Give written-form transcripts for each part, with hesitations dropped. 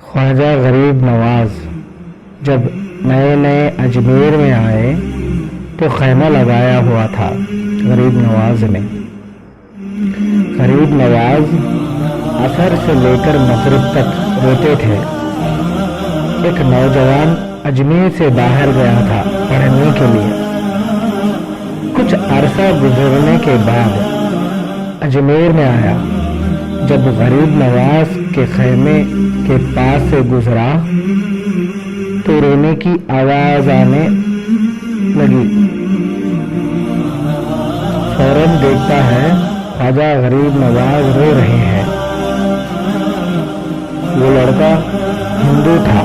خواجہ غریب نواز جب نئے نئے اجمیر میں آئے تو خیمہ لگایا ہوا تھا غریب نواز نے۔ غریب نواز عصر سے لے کر مغرب تک روتے تھے۔ ایک نوجوان اجمیر سے باہر گیا تھا پڑھنے کے لیے۔ کچھ عرصہ گزرنے کے بعد اجمیر میں آیا۔ جب غریب نواز کے خیمے کے پاس سے گزرا تو رونے کی آواز آنے لگی۔ فوراً دیکھتا ہے خواجہ غریب نواز رو رہے ہیں۔ وہ لڑکا ہندو تھا،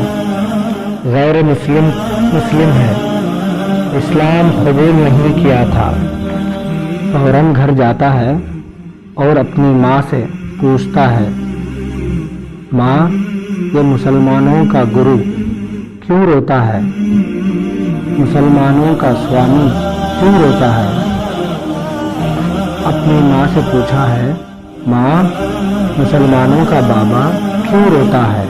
غیر مسلم ہے، اسلام قبول نہیں کیا تھا۔ فوراً گھر جاتا ہے اور اپنی ماں سے پوچھتا ہے، ماں، یہ مسلمانوں کا گرو کیوں روتا ہے؟ مسلمانوں کا سوامی کیوں روتا ہے؟ اپنی ماں سے پوچھا ہے، ماں، مسلمانوں کا بابا کیوں روتا ہے؟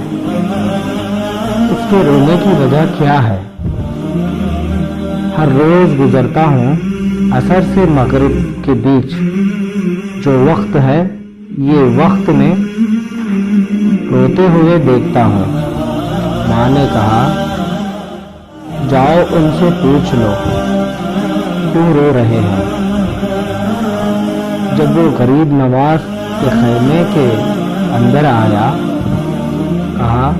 اس کے رونے کی وجہ کیا ہے؟ ہر روز گزرتا ہوں عصر سے مغرب کے بیچ جو وقت ہے، یہ وقت میں روتے ہوئے دیکھتا ہوں۔ ماں نے کہا، جاؤ ان سے پوچھ لو کیوں رو رہے ہیں۔ جب وہ غریب نواز کے خیمے کے اندر آیا، کہا،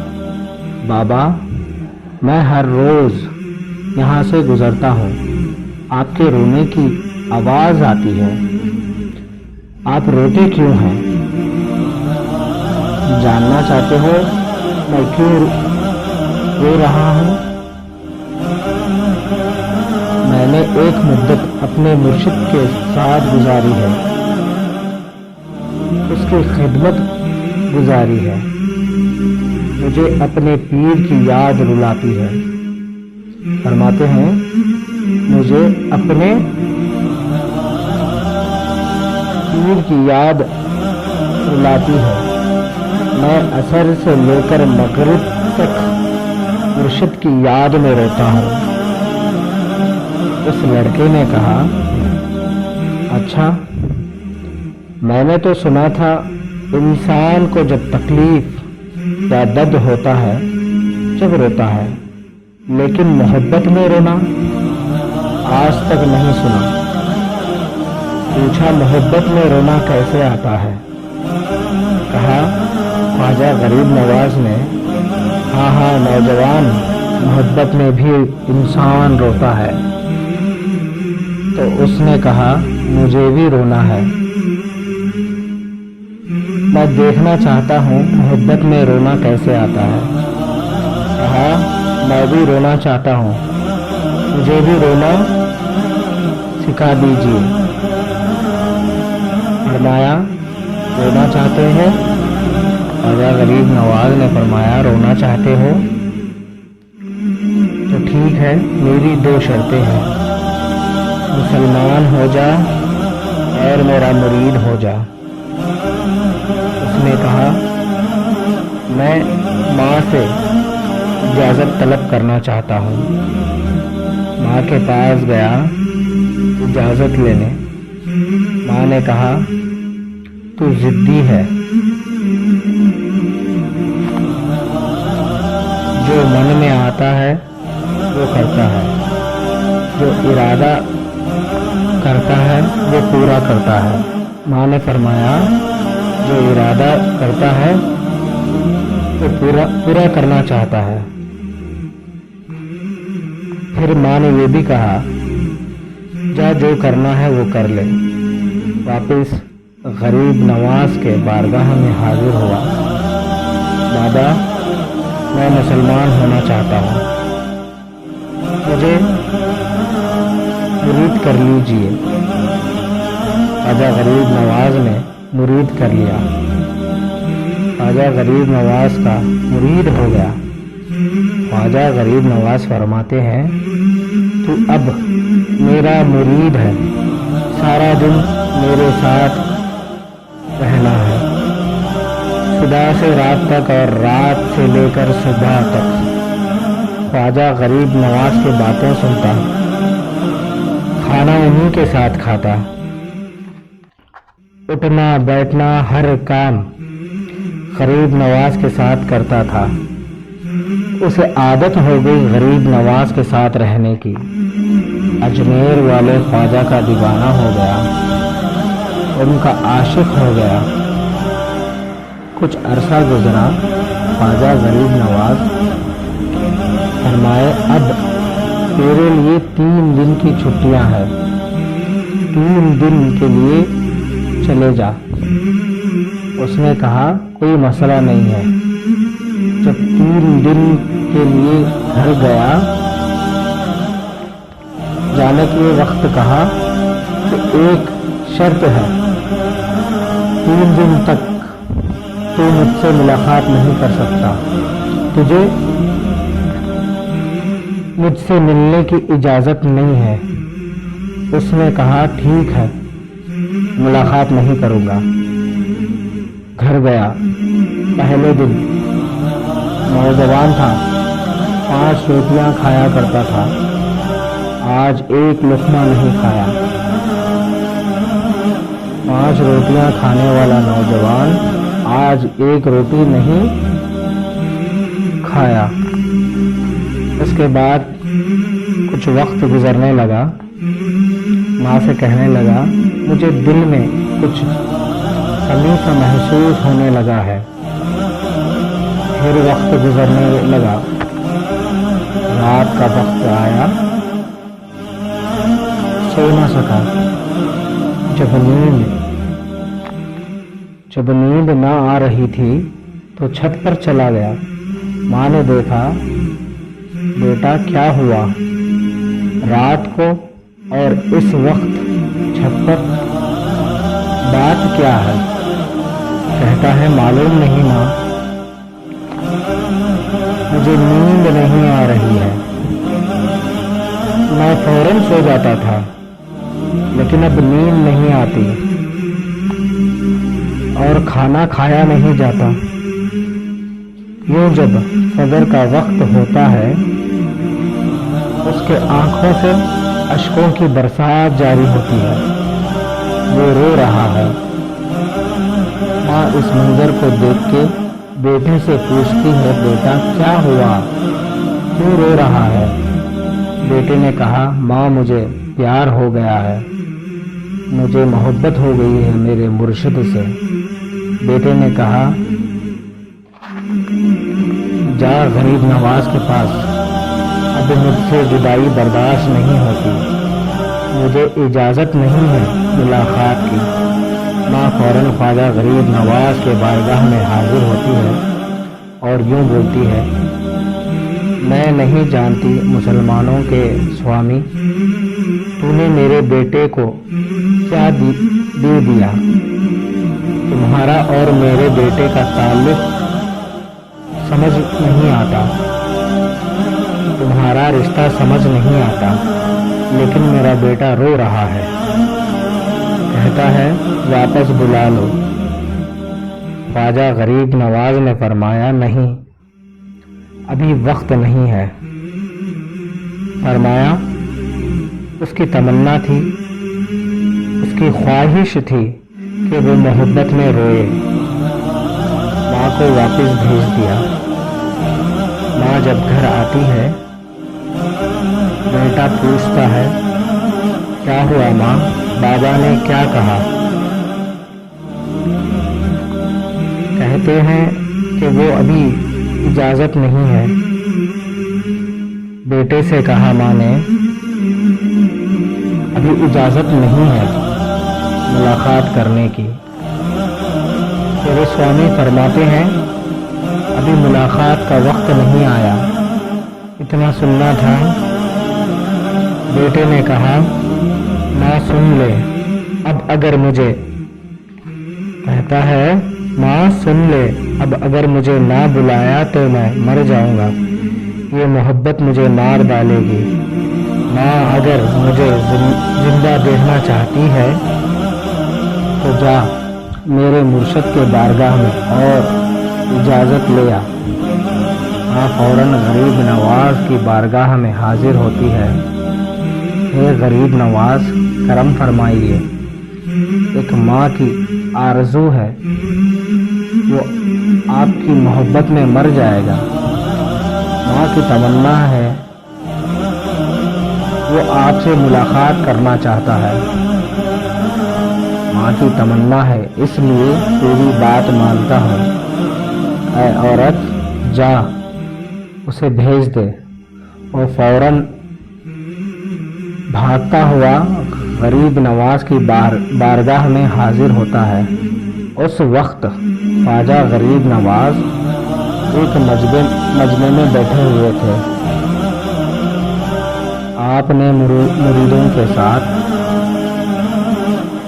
بابا، میں ہر روز یہاں سے گزرتا ہوں، آپ کے رونے کی آواز آتی ہے، آپ روتے کیوں ہیں؟ جاننا چاہتے ہو میں کیوں رو رہا ہوں؟ میں نے ایک مدت اپنے مرشد کے ساتھ گزاری ہے، اس کی خدمت گزاری ہے، مجھے اپنے پیر کی یاد رلاتی ہے۔ فرماتے ہیں، مجھے اپنے پیر کی یاد رلاتی ہے، میں عصر سے لے کر مغرب تک مرشد کی یاد میں روتا ہوں۔ اس لڑکے نے کہا، اچھا، میں نے تو سنا تھا انسان کو جب تکلیف یا درد ہوتا ہے جب روتا ہے، لیکن محبت میں رونا آج تک نہیں سنا۔ پوچھا، محبت میں رونا کیسے آتا ہے؟ کہا خواجہ غریب نواز نے، ہاں نوجوان، محبت میں بھی انسان روتا ہے۔ تو اس نے کہا، مجھے بھی رونا ہے، میں دیکھنا چاہتا ہوں محبت میں رونا کیسے آتا ہے۔ کہا، میں بھی رونا چاہتا ہوں، مجھے بھی رونا سکھا دیجیے۔ فرمایا، رونا چاہتے ہیں؟ خواجہ غریب نواز نے فرمایا، رونا چاہتے ہو تو ٹھیک ہے، میری دو شرطیں ہیں، مسلمان ہو جا اور میرا مرید ہو جا۔ اس نے کہا، میں ماں سے اجازت طلب کرنا چاہتا ہوں۔ ماں کے پاس گیا اجازت لینے۔ ماں نے کہا، تو ضدی ہے، جو من میں آتا ہے وہ کرتا ہے، جو ارادہ کرتا ہے وہ پورا کرتا ہے۔ ماں نے فرمایا، جو ارادہ کرتا ہے وہ پورا کرنا چاہتا ہے۔ پھر ماں نے یہ بھی کہا، جا جو کرنا ہے وہ کر لے۔ واپس غریب نواز کے بارگاہ میں حاضر ہوا۔ بابا، میں مسلمان ہونا چاہتا ہوں، مجھے مرید کر لیجیے۔ خواجہ غریب نواز نے مرید کر لیا۔ خواجہ غریب نواز کا مرید ہو گیا۔ خواجہ غریب نواز فرماتے ہیں، تو اب میرا مرید ہے، سارا دن میرے ساتھ رہنا ہے، ابتدا سے رات تک اور رات سے لے کر صبح تک خواجہ غریب نواز کی باتیں سنتا، کھانا انہی کے ساتھ کھاتا، اٹھنا بیٹھنا ہر کام غریب نواز کے ساتھ کرتا تھا۔ اسے عادت ہو گئی غریب نواز کے ساتھ رہنے کی۔ اجمیر والے خواجہ کا دیوانہ ہو گیا، ان کا عاشق ہو گیا۔ کچھ عرصہ گزرا، خواجہ غریب نواز فرمائے اب تیرے لیے 3 دن کی چھٹیاں ہیں، 3 دن کے لیے چلے جا۔ اس نے کہا کوئی مسئلہ نہیں ہے۔ جب 3 دن کے لیے گھر گیا، جانے کے وقت کہا کہ ایک شرط ہے، 3 دن تک تو مجھ سے ملاقات نہیں کر سکتا، تجھے مجھ سے ملنے کی اجازت نہیں ہے۔ اس نے کہا ٹھیک ہے، ملاقات نہیں کروں گا۔ گھر گیا۔ پہلے دن نوجوان تھا، 5 روٹیاں کھایا کرتا تھا، آج 1 لقمہ نہیں کھایا۔ 5 روٹیاں کھانے والا نوجوان آج 1 روٹی نہیں کھایا۔ اس کے بعد کچھ وقت گزرنے لگا، ماں سے کہنے لگا مجھے دل میں کچھ کمی سا محسوس ہونے لگا ہے۔ پھر وقت گزرنے لگا، رات کا وقت آیا، سو نہ سکا۔ جب نیند نہ آ رہی تھی تو چھت پر چلا گیا۔ ماں نے دیکھا بیٹا کیا ہوا؟ رات کو اور اس وقت چھت پر بات کیا ہے؟ کہتا ہے معلوم نہیں ماں، مجھے نیند نہیں آ رہی ہے۔ میں فوراً سو جاتا تھا لیکن اب نیند نہیں آتی اور کھانا کھایا نہیں جاتا۔ یوں جب فجر کا وقت ہوتا ہے اس کے آنکھوں سے اشکوں کی برسات جاری ہوتی ہے، وہ رو رہا ہے۔ ماں اس منظر کو دیکھ کے بیٹے سے پوچھتی ہے بیٹا کیا ہوا، کیوں رو رہا ہے؟ بیٹے نے کہا ماں مجھے پیار ہو گیا ہے، مجھے محبت ہو گئی ہے میرے مرشد سے۔ بیٹے نے کہا جا غریب نواز کے پاس، اب مجھ سے جدائی برداشت نہیں ہوتی، مجھے اجازت نہیں ہے ملاقات کی۔ ماں فوراً خواجہ غریب نواز کے بارگاہ میں حاضر ہوتی ہے اور یوں بولتی ہے میں نہیں جانتی مسلمانوں کے سوامی، تو نے میرے بیٹے کو کیا دے دیا؟ تمہارا اور میرے بیٹے کا تعلق سمجھ نہیں آتا، تمہارا رشتہ سمجھ نہیں آتا، لیکن میرا بیٹا رو رہا ہے، کہتا ہے واپس بلا لو۔ خواجہ غریب نواز نے فرمایا نہیں، ابھی وقت نہیں ہے۔ فرمایا اس کی تمنا تھی، اس کی خواہش تھی کہ وہ محبت میں روئے۔ ماں کو واپس بھیج دیا۔ ماں جب گھر آتی ہے بیٹا پوچھتا ہے کیا ہوا ماں، بابا نے کیا کہا؟ کہتے ہیں کہ وہ ابھی اجازت نہیں ہے۔ بیٹے سے کہا ماں نے ابھی اجازت نہیں ہے ملاقات کرنے کی۔ میرے سوامی فرماتے ہیں ابھی ملاقات کا وقت نہیں آیا، اتنا سننا تھا۔ بیٹے نے کہا ماں سن لے، اب اگر مجھے، کہتا ہے ماں سن لے، اب اگر مجھے نہ بلایا تو میں مر جاؤں گا، یہ محبت مجھے مار ڈالے گی۔ ماں اگر مجھے زندہ دیکھنا چاہتی ہے تو جا میرے مرشد کے بارگاہ میں اور اجازت لیا۔ ماں فوراً غریب نواز کی بارگاہ میں حاضر ہوتی ہے۔ اے غریب نواز، کرم فرمائیے، ایک ماں کی آرزو ہے، وہ آپ کی محبت میں مر جائے گا۔ ماں کی تمنا ہے، وہ آپ سے ملاقات کرنا چاہتا ہے۔ ماں کی تمنا ہے، اس لیے تیری بات مانتا ہوں۔ اے عورت، جا اسے بھیج دے۔ وہ فوراً بھاگتا ہوا غریب نواز کی بارگاہ میں حاضر ہوتا ہے۔ اس وقت خواجہ غریب نواز ایک مجمع میں بیٹھے ہوئے تھے۔ آپ نے مریدوں کے ساتھ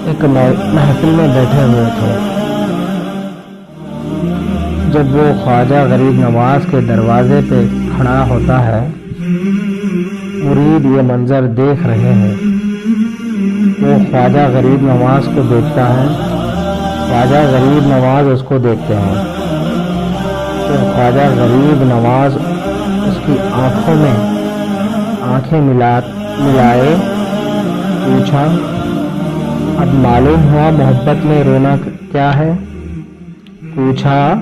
ایک محفل میں بیٹھے ہوئے تھے۔ جب وہ خواجہ غریب نواز کے دروازے پہ کھڑا ہوتا ہے، مرید یہ منظر دیکھ رہے ہیں۔ وہ خواجہ غریب نواز کو دیکھتا ہے، خواجہ غریب نواز اس کو دیکھتے ہیں۔ تو خواجہ غریب نواز اس کی آنکھوں میں آنکھیں ملائے پوچھا، اب معلوم ہوا محبت میں رونا کیا ہے؟ پوچھا،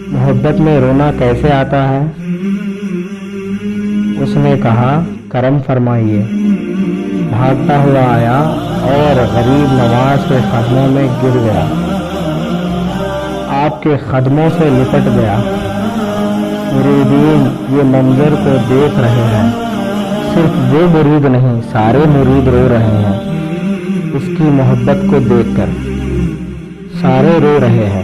محبت میں رونا کیسے آتا ہے؟ اس نے کہا، کرم فرمائیے۔ بھاگتا ہوا آیا اور غریب نواز کے قدموں میں گر گیا، آپ کے قدموں سے لپٹ گیا۔ مریدین یہ منظر کو دیکھ رہے ہیں۔ صرف وہ مرید نہیں، سارے مرید رو رہے ہیں۔ اس کی محبت کو دیکھ کر سارے رو رہے ہیں۔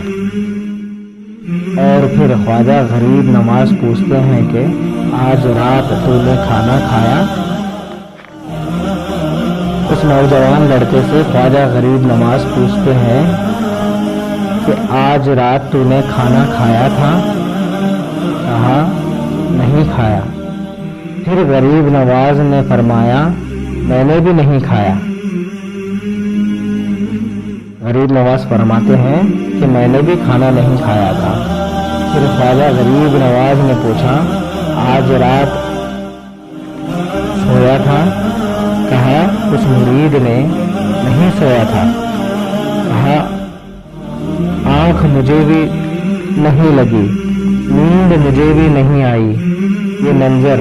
اور پھر خواجہ غریب نواز پوچھتے ہیں کہ آج رات تو نے کھانا کھایا؟ اس نوجوان لڑکے سے خواجہ غریب نواز پوچھتے ہیں کہ آج رات تو نے کھانا کھایا تھا؟ کہا، نہیں کھایا۔ پھر غریب نواز نے فرمایا، میں نے بھی نہیں کھایا۔ غریب نواز فرماتے ہیں کہ میں نے بھی کھانا نہیں کھایا تھا۔ پھر خواجہ غریب نواز نے پوچھا، آج رات سویا تھا؟ کہا، اس مرید نے نہیں سویا تھا۔ کہا، آنکھ مجھے بھی نہیں لگی، نیند مجھے بھی نہیں آئی۔ یہ منظر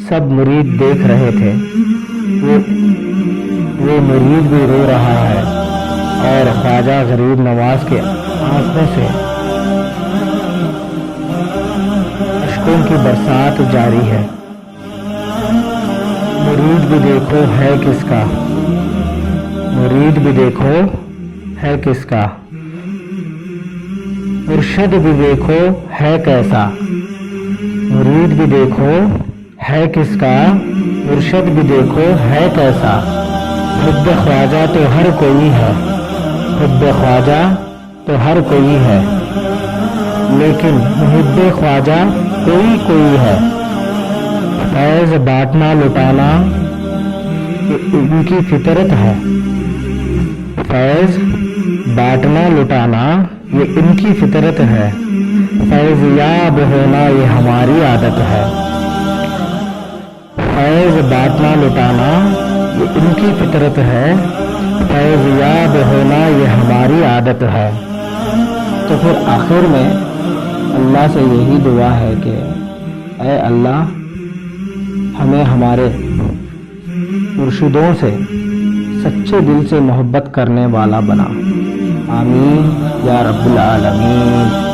سب مرید دیکھ رہے تھے۔ وہ مرید بھی رو رہا ہے اور خواجہ غریب نواز کے آنکھوں سے اشکوں کی برسات جاری ہے۔ مرید بھی دیکھو ہے کس کا، مرید بھی دیکھو ہے کس کا، مرشد بھی دیکھو ہے کیسا۔ مرید بھی دیکھو ہے کس کا، مرشد بھی دیکھو ہے کیسا۔ حب خواجہ تو ہر کوئی ہے، حب خواجہ تو ہر کوئی ہے، لیکن محب خواجہ کوئی کوئی ہے۔ فیض بانٹنا لٹانا یہ ان کی فطرت ہے، فیض بانٹنا لٹانا یہ ان کی فطرت ہے، فیض یاب ہونا یہ ہماری عادت ہے۔ فیض بانٹنا لٹانا یہ ان کی فطرت ہے، فیض یاب ہونا یہ ہماری عادت ہے۔ تو پھر آخر میں اللہ سے یہی دعا ہے کہ اے اللہ ہمیں ہمارے مرشدوں سے سچے دل سے محبت کرنے والا بنا۔ آمین یا رب العالمین۔